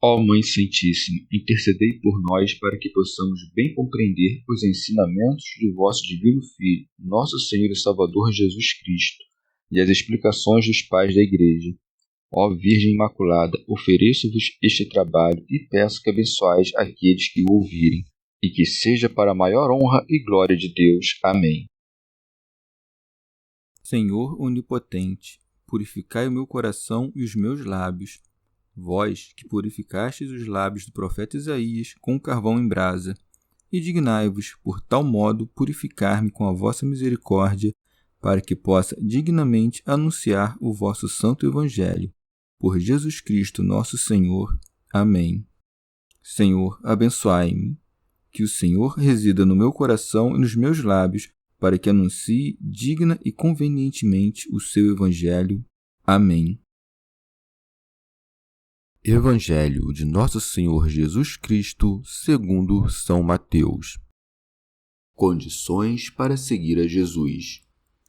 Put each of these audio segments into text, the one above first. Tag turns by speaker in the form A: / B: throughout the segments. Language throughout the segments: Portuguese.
A: Ó Mãe Santíssima, intercedei por nós para que possamos bem compreender os ensinamentos de vosso Divino Filho, nosso Senhor e Salvador Jesus Cristo, e as explicações dos pais da Igreja. Ó Virgem Imaculada, ofereço-vos este trabalho e peço que abençoais aqueles que o ouvirem, e que seja para a maior honra e glória de Deus. Amém.
B: Senhor onipotente, purificai o meu coração e os meus lábios. Vós, que purificastes os lábios do profeta Isaías com carvão em brasa, e dignai-vos, por tal modo, purificar-me com a vossa misericórdia, para que possa dignamente anunciar o vosso santo Evangelho. Por Jesus Cristo nosso Senhor. Amém. Senhor, abençoai-me. Que o Senhor resida no meu coração e nos meus lábios, para que anuncie digna e convenientemente o seu Evangelho. Amém. Evangelho de Nosso Senhor Jesus Cristo, segundo São Mateus. Condições para seguir a Jesus.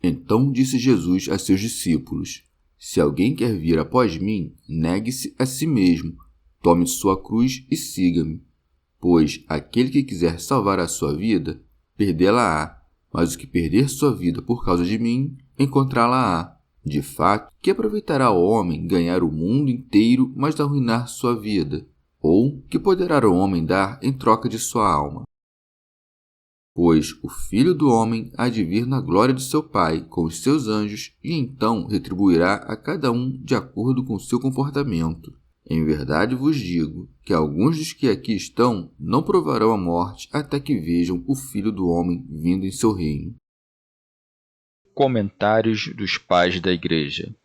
B: Então disse Jesus a seus discípulos: Se alguém quer vir após mim, negue-se a si mesmo, tome sua cruz e siga-me. Pois aquele que quiser salvar a sua vida, perdê-la-á, mas o que perder sua vida por causa de mim, encontrá-la-á. De fato, que aproveitará o homem ganhar o mundo inteiro, mas arruinar sua vida? Ou que poderá o homem dar em troca de sua alma? Pois o Filho do Homem há de vir na glória de seu Pai com os seus anjos, e então retribuirá a cada um de acordo com seu comportamento. Em verdade vos digo que alguns dos que aqui estão não provarão a morte até que vejam o Filho do Homem vindo em seu reino.
A: Comentários dos Pais da Igreja.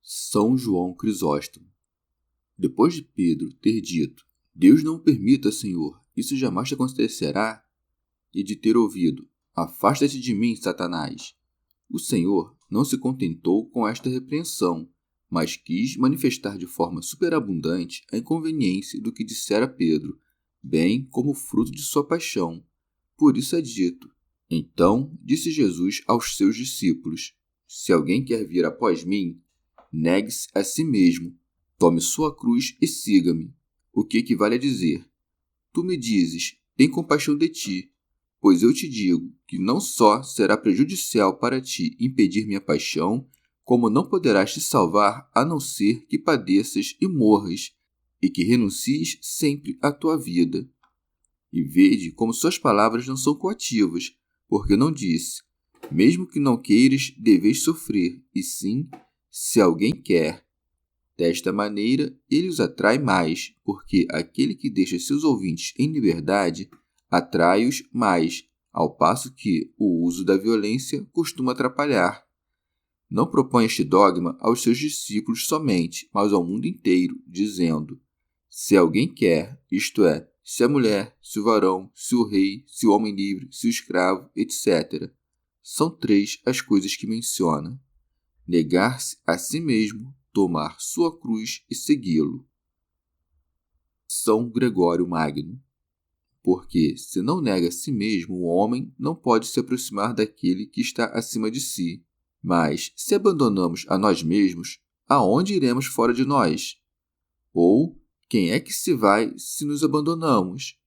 B: São João Crisóstomo. Depois de Pedro ter dito: Deus não o permita, Senhor, isso jamais te acontecerá, e de ter ouvido: Afasta-te de mim, Satanás, o Senhor não se contentou com esta repreensão, mas quis manifestar de forma superabundante a inconveniência do que dissera Pedro, bem como fruto de sua paixão. Por isso é dito: Então disse Jesus aos seus discípulos: Se alguém quer vir após mim, negue-se a si mesmo, tome sua cruz e siga-me. O que equivale a dizer: Tu me dizes, tem compaixão de ti, pois eu te digo que não só será prejudicial para ti impedir minha paixão, como não poderás te salvar a não ser que padeças e morras, e que renuncies sempre à tua vida. E vede como suas palavras não são coativas, porque não disse: mesmo que não queiras, deveis sofrer, e sim, se alguém quer. Desta maneira, ele os atrai mais, porque aquele que deixa seus ouvintes em liberdade atrai-os mais, ao passo que o uso da violência costuma atrapalhar. Não propõe este dogma aos seus discípulos somente, mas ao mundo inteiro, dizendo: se alguém quer, isto é, se a mulher, se o varão, se o rei, se o homem livre, se o escravo, etc. São 3 as coisas que menciona: negar-se a si mesmo, tomar sua cruz e segui-lo. São Gregório Magno. Porque, se não nega a si mesmo, o homem não pode se aproximar daquele que está acima de si. Mas, se abandonamos a nós mesmos, aonde iremos fora de nós? Ou, quem é que se vai se nos abandonamos?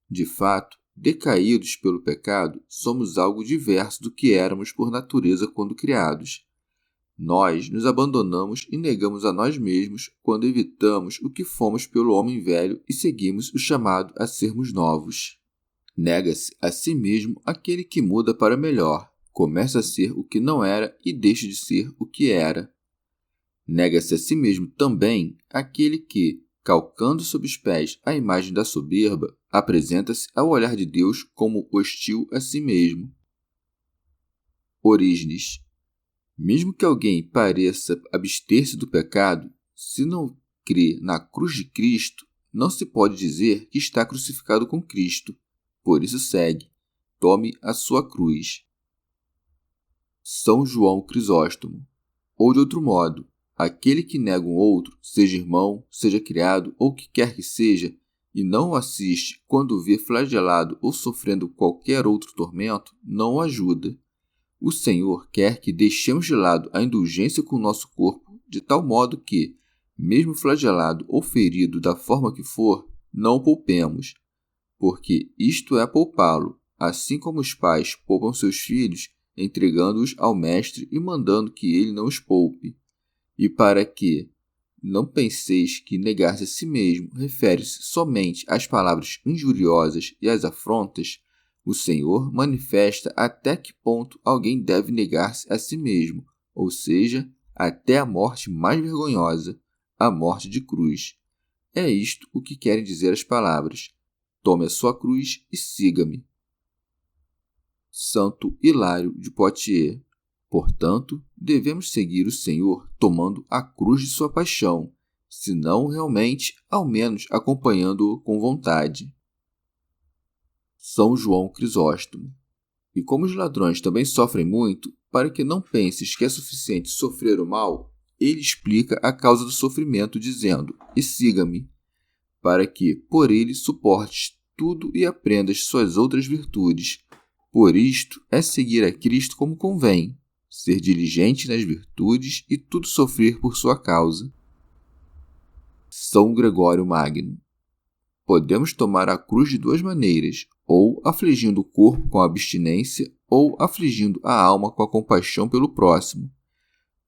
B: De fato, decaídos pelo pecado, somos algo diverso do que éramos por natureza quando criados. Nós nos abandonamos e negamos a nós mesmos quando evitamos o que fomos pelo homem velho e seguimos o chamado a sermos novos. Nega-se a si mesmo aquele que muda para melhor, começa a ser o que não era e deixa de ser o que era. Nega-se a si mesmo também aquele que, calcando sob os pés a imagem da soberba, apresenta-se ao olhar de Deus como hostil a si mesmo. Orígenes. Mesmo que alguém pareça abster-se do pecado, se não crê na cruz de Cristo, não se pode dizer que está crucificado com Cristo. Por isso segue: tome a sua cruz. São João Crisóstomo. Ou de outro modo, aquele que nega um outro, seja irmão, seja criado ou o que quer que seja, e não o assiste quando o vê flagelado ou sofrendo qualquer outro tormento, não o ajuda. O Senhor quer que deixemos de lado a indulgência com o nosso corpo, de tal modo que, mesmo flagelado ou ferido da forma que for, não o poupemos, porque isto é poupá-lo, assim como os pais poupam seus filhos, entregando-os ao mestre e mandando que ele não os poupe. E para que não penseis que negar-se a si mesmo refere-se somente às palavras injuriosas e às afrontas, o Senhor manifesta até que ponto alguém deve negar-se a si mesmo, ou seja, até a morte mais vergonhosa, a morte de cruz. É isto o que querem dizer as palavras: tome a sua cruz e siga-me. Santo Hilário de Poitiers. Portanto, devemos seguir o Senhor tomando a cruz de sua paixão, se não realmente, ao menos acompanhando-o com vontade. São João Crisóstomo. E como os ladrões também sofrem muito, para que não penses que é suficiente sofrer o mal, ele explica a causa do sofrimento, dizendo: e siga-me, para que, por ele, suportes tudo e aprendas suas outras virtudes. Por isto é seguir a Cristo como convém, ser diligente nas virtudes e tudo sofrer por sua causa. São Gregório Magno. Podemos tomar a cruz de duas maneiras, ou afligindo o corpo com a abstinência, ou afligindo a alma com a compaixão pelo próximo.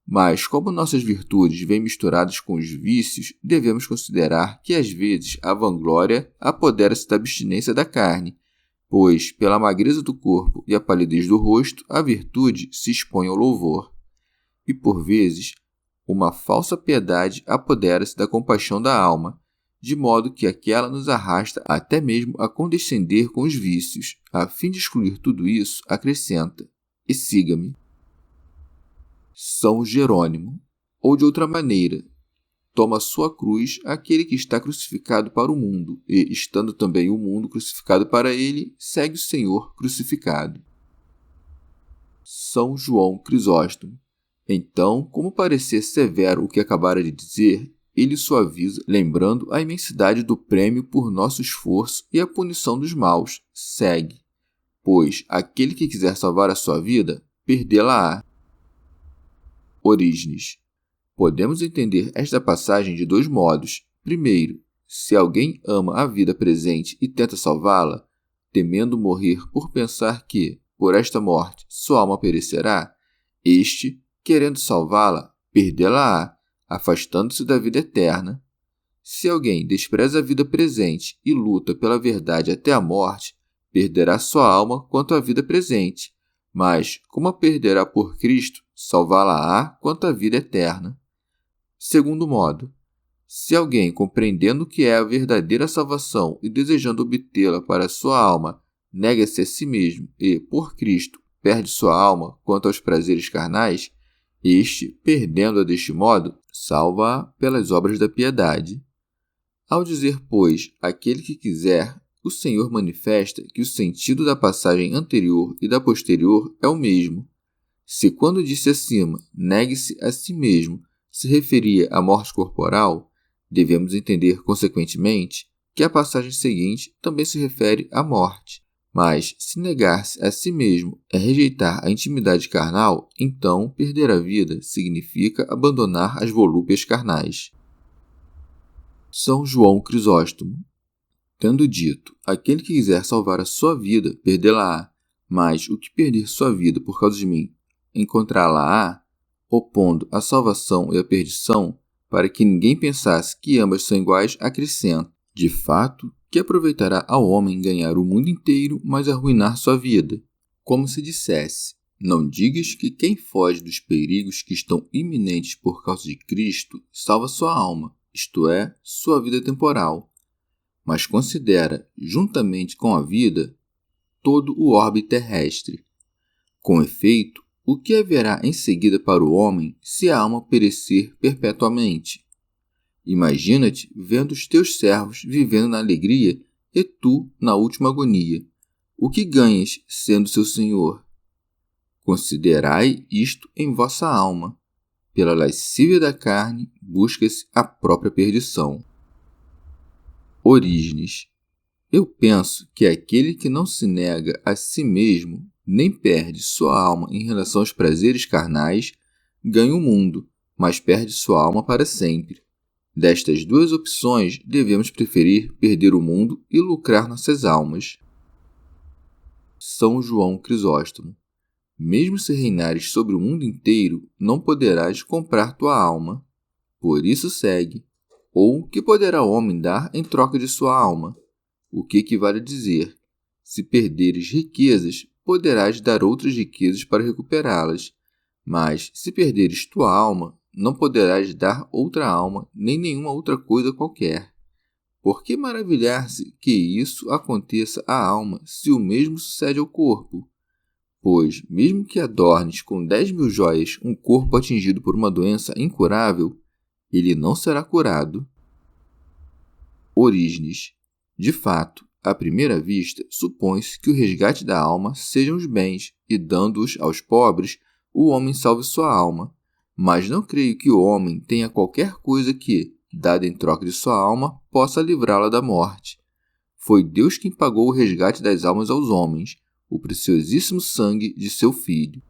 B: Mas, como nossas virtudes vêm misturadas com os vícios, devemos considerar que, às vezes, a vanglória apodera-se da abstinência da carne, pois, pela magreza do corpo e a palidez do rosto, a virtude se expõe ao louvor. E, por vezes, uma falsa piedade apodera-se da compaixão da alma, de modo que aquela nos arrasta até mesmo a condescender com os vícios. A fim de excluir tudo isso, acrescenta: e siga-me. São Jerônimo. Ou de outra maneira, toma sua cruz aquele que está crucificado para o mundo, e, estando também o mundo crucificado para ele, segue o Senhor crucificado. São João Crisóstomo. Então, como parecer severo o que acabara de dizer, ele suaviza, lembrando a imensidade do prêmio por nosso esforço e a punição dos maus. Segue, pois aquele que quiser salvar a sua vida, perdê-la-á. Orígenes. Podemos entender esta passagem de dois modos. Primeiro, se alguém ama a vida presente e tenta salvá-la, temendo morrer por pensar que, por esta morte, sua alma perecerá, este, querendo salvá-la, perdê-la-á, afastando-se da vida eterna. Se alguém despreza a vida presente e luta pela verdade até a morte, perderá sua alma quanto à vida presente, mas, como a perderá por Cristo, salvá-la-á quanto à vida eterna. Segundo modo, se alguém, compreendendo o que é a verdadeira salvação e desejando obtê-la para sua alma, nega-se a si mesmo e, por Cristo, perde sua alma quanto aos prazeres carnais, este, perdendo-a deste modo, salva-a pelas obras da piedade. Ao dizer, pois, aquele que quiser, o Senhor manifesta que o sentido da passagem anterior e da posterior é o mesmo. Se quando disse acima, negue-se a si mesmo, se referia à morte corporal, devemos entender, consequentemente, que a passagem seguinte também se refere à morte. Mas, se negar-se a si mesmo é rejeitar a intimidade carnal, então perder a vida significa abandonar as volúpias carnais. São João Crisóstomo. Tendo dito, aquele que quiser salvar a sua vida, perdê-la-á, mas o que perder sua vida por causa de mim, encontrá-la-á, opondo a salvação e a perdição, para que ninguém pensasse que ambas são iguais, acrescenta: de fato, que aproveitará ao homem ganhar o mundo inteiro, mas arruinar sua vida? Como se dissesse: não digas que quem foge dos perigos que estão iminentes por causa de Cristo salva sua alma, isto é, sua vida temporal, mas considera, juntamente com a vida, todo o orbe terrestre. Com efeito, o que haverá em seguida para o homem se a alma perecer perpetuamente? Imagina-te vendo os teus servos vivendo na alegria e tu na última agonia. O que ganhas sendo seu senhor? Considerai isto em vossa alma. Pela lascívia da carne busca-se a própria perdição. Orígenes. Eu penso que aquele que não se nega a si mesmo, nem perde sua alma em relação aos prazeres carnais, ganha o mundo, mas perde sua alma para sempre. Destas duas opções, devemos preferir perder o mundo e lucrar nossas almas. São João Crisóstomo. Mesmo se reinares sobre o mundo inteiro, não poderás comprar tua alma. Por isso segue. Ou que poderá o homem dar em troca de sua alma? O que equivale a dizer: se perderes riquezas, poderás dar outras riquezas para recuperá-las. Mas, se perderes tua alma, não poderás dar outra alma, nem nenhuma outra coisa qualquer. Por que maravilhar-se que isso aconteça à alma, se o mesmo sucede ao corpo? Pois, mesmo que adornes com 10.000 joias um corpo atingido por uma doença incurável, ele não será curado. Orígenes. De fato, à primeira vista, supõe-se que o resgate da alma sejam os bens, e dando-os aos pobres, o homem salve sua alma. Mas não creio que o homem tenha qualquer coisa que, dada em troca de sua alma, possa livrá-la da morte. Foi Deus quem pagou o resgate das almas aos homens, o preciosíssimo sangue de seu Filho.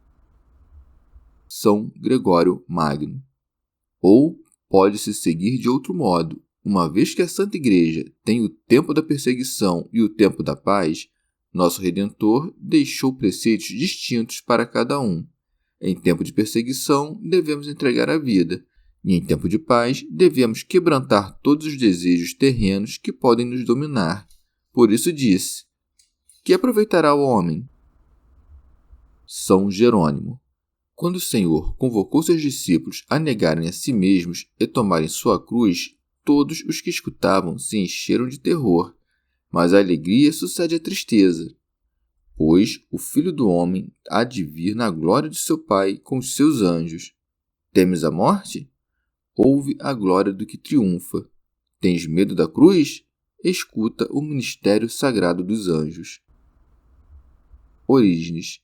B: São Gregório Magno. Ou pode-se seguir de outro modo. Uma vez que a Santa Igreja tem o tempo da perseguição e o tempo da paz, nosso Redentor deixou preceitos distintos para cada um. Em tempo de perseguição, devemos entregar a vida, e em tempo de paz, devemos quebrantar todos os desejos terrenos que podem nos dominar. Por isso disse: que aproveitará o homem? São Jerônimo. Quando o Senhor convocou seus discípulos a negarem a si mesmos e tomarem sua cruz, todos os que escutavam se encheram de terror, mas a alegria sucede à tristeza. Pois o Filho do Homem há de vir na glória de seu Pai com os seus anjos. Temes a morte? Ouve a glória do que triunfa. Tens medo da cruz? Escuta o ministério sagrado dos anjos. Orígenes.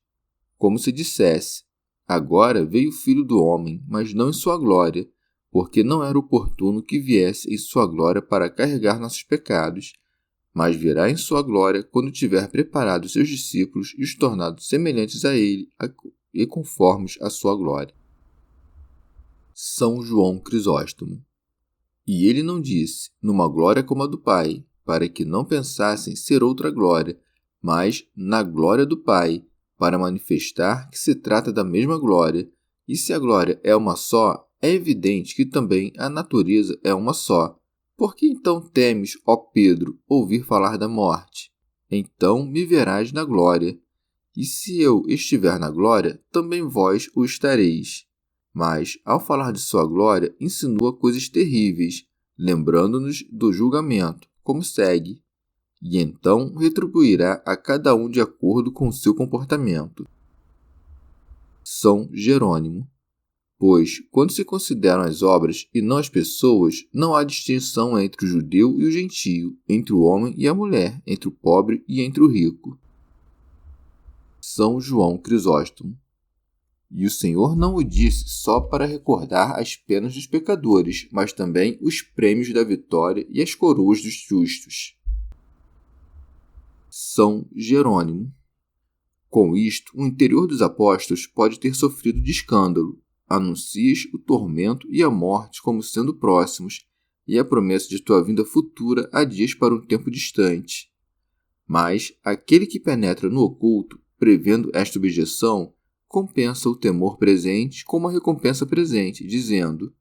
B: Como se dissesse: agora veio o Filho do Homem, mas não em sua glória, porque não era oportuno que viesse em sua glória para carregar nossos pecados, mas virá em sua glória quando tiver preparado seus discípulos e os tornado semelhantes a ele e conformes à sua glória. São João Crisóstomo. E ele não disse, numa glória como a do Pai, para que não pensassem ser outra glória, mas na glória do Pai, para manifestar que se trata da mesma glória. E se a glória é uma só, é evidente que também a natureza é uma só. Por que então temes, ó Pedro, ouvir falar da morte? Então me verás na glória. E se eu estiver na glória, também vós o estareis. Mas, ao falar de sua glória, insinua coisas terríveis, lembrando-nos do julgamento, como segue: e então retribuirá a cada um de acordo com seu comportamento. São Jerônimo. Pois, quando se consideram as obras e não as pessoas, não há distinção entre o judeu e o gentio, entre o homem e a mulher, entre o pobre e entre o rico. São João Crisóstomo. E o Senhor não o disse só para recordar as penas dos pecadores, mas também os prêmios da vitória e as coroas dos justos. São Jerônimo. Com isto, o interior dos apóstolos pode ter sofrido de escândalo. Anuncias o tormento e a morte como sendo próximos, e a promessa de tua vinda futura há dias para um tempo distante. Mas aquele que penetra no oculto, prevendo esta objeção, compensa o temor presente com uma recompensa presente, dizendo: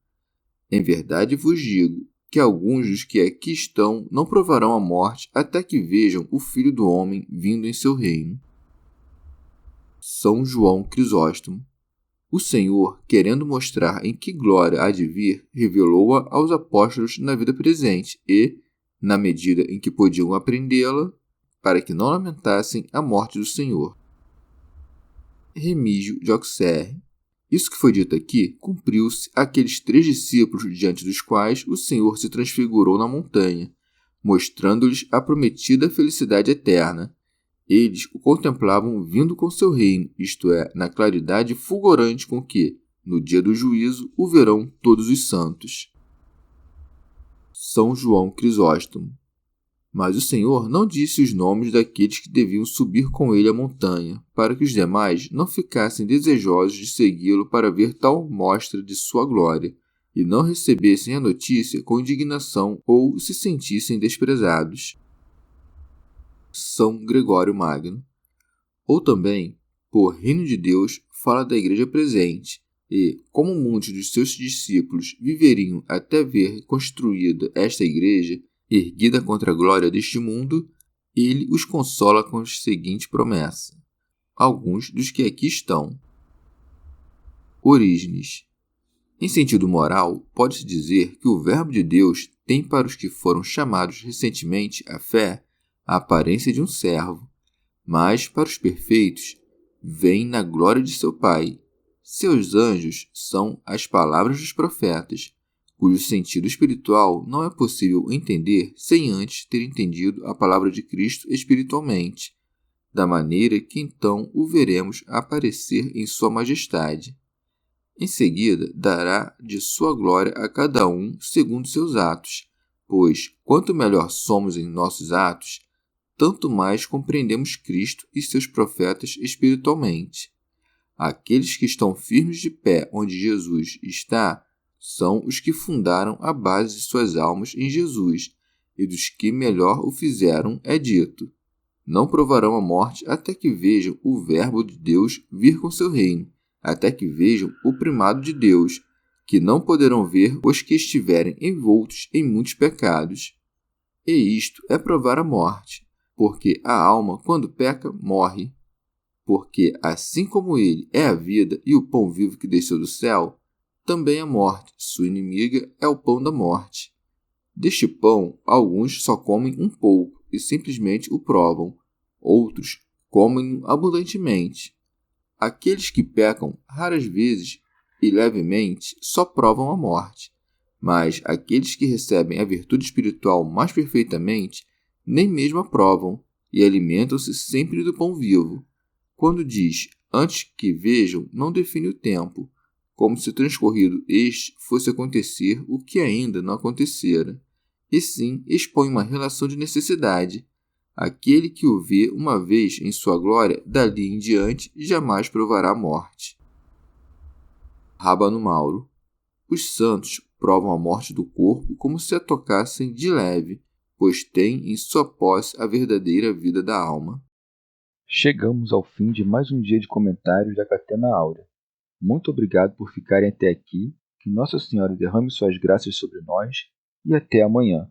B: em verdade vos digo que alguns dos que aqui estão não provarão a morte até que vejam o Filho do Homem vindo em seu reino. São João Crisóstomo. O Senhor, querendo mostrar em que glória há de vir, revelou-a aos apóstolos na vida presente e, na medida em que podiam aprendê-la, para que não lamentassem a morte do Senhor. Remígio de Auxerre. Isso que foi dito aqui cumpriu-se àqueles 3 discípulos diante dos quais o Senhor se transfigurou na montanha, mostrando-lhes a prometida felicidade eterna. Eles o contemplavam vindo com seu reino, isto é, na claridade fulgurante com que, no dia do juízo, o verão todos os santos. São João Crisóstomo. Mas o Senhor não disse os nomes daqueles que deviam subir com ele a montanha, para que os demais não ficassem desejosos de segui-lo para ver tal mostra de sua glória, e não recebessem a notícia com indignação ou se sentissem desprezados. São Gregório Magno. Ou também, por reino de Deus, fala da igreja presente, e, como muitos dos seus discípulos viveriam até ver construída esta igreja, erguida contra a glória deste mundo, ele os consola com a seguinte promessa. Alguns dos que aqui estão. Orígenes. Em sentido moral, pode-se dizer que o Verbo de Deus tem para os que foram chamados recentemente à fé a aparência de um servo, mas para os perfeitos vem na glória de seu Pai. Seus anjos são as palavras dos profetas, cujo sentido espiritual não é possível entender sem antes ter entendido a palavra de Cristo espiritualmente, da maneira que então o veremos aparecer em sua majestade. Em seguida, dará de sua glória a cada um segundo seus atos, pois, quanto melhor somos em nossos atos, tanto mais compreendemos Cristo e seus profetas espiritualmente. Aqueles que estão firmes de pé onde Jesus está, são os que fundaram a base de suas almas em Jesus, e dos que melhor o fizeram é dito: não provarão a morte até que vejam o Verbo de Deus vir com seu reino, até que vejam o primado de Deus, que não poderão ver os que estiverem envoltos em muitos pecados. E isto é provar a morte, porque a alma, quando peca, morre. Porque, assim como ele é a vida e o pão vivo que desceu do céu, também a morte, sua inimiga, é o pão da morte. Deste pão, alguns só comem um pouco e simplesmente o provam, outros comem-no abundantemente. Aqueles que pecam raras vezes e levemente só provam a morte, mas aqueles que recebem a virtude espiritual mais perfeitamente nem mesmo a provam e alimentam-se sempre do pão vivo. Quando diz antes que vejam, não define o tempo, como se transcorrido este fosse acontecer o que ainda não acontecera, e sim expõe uma relação de necessidade. Aquele que o vê uma vez em sua glória, dali em diante, jamais provará a morte. Rábano Mauro. Os santos provam a morte do corpo como se a tocassem de leve, pois têm em sua posse a verdadeira vida da alma.
A: Chegamos ao fim de mais um dia de comentários da Catena Áurea. Muito obrigado por ficarem até aqui, que Nossa Senhora derrame suas graças sobre nós e até amanhã.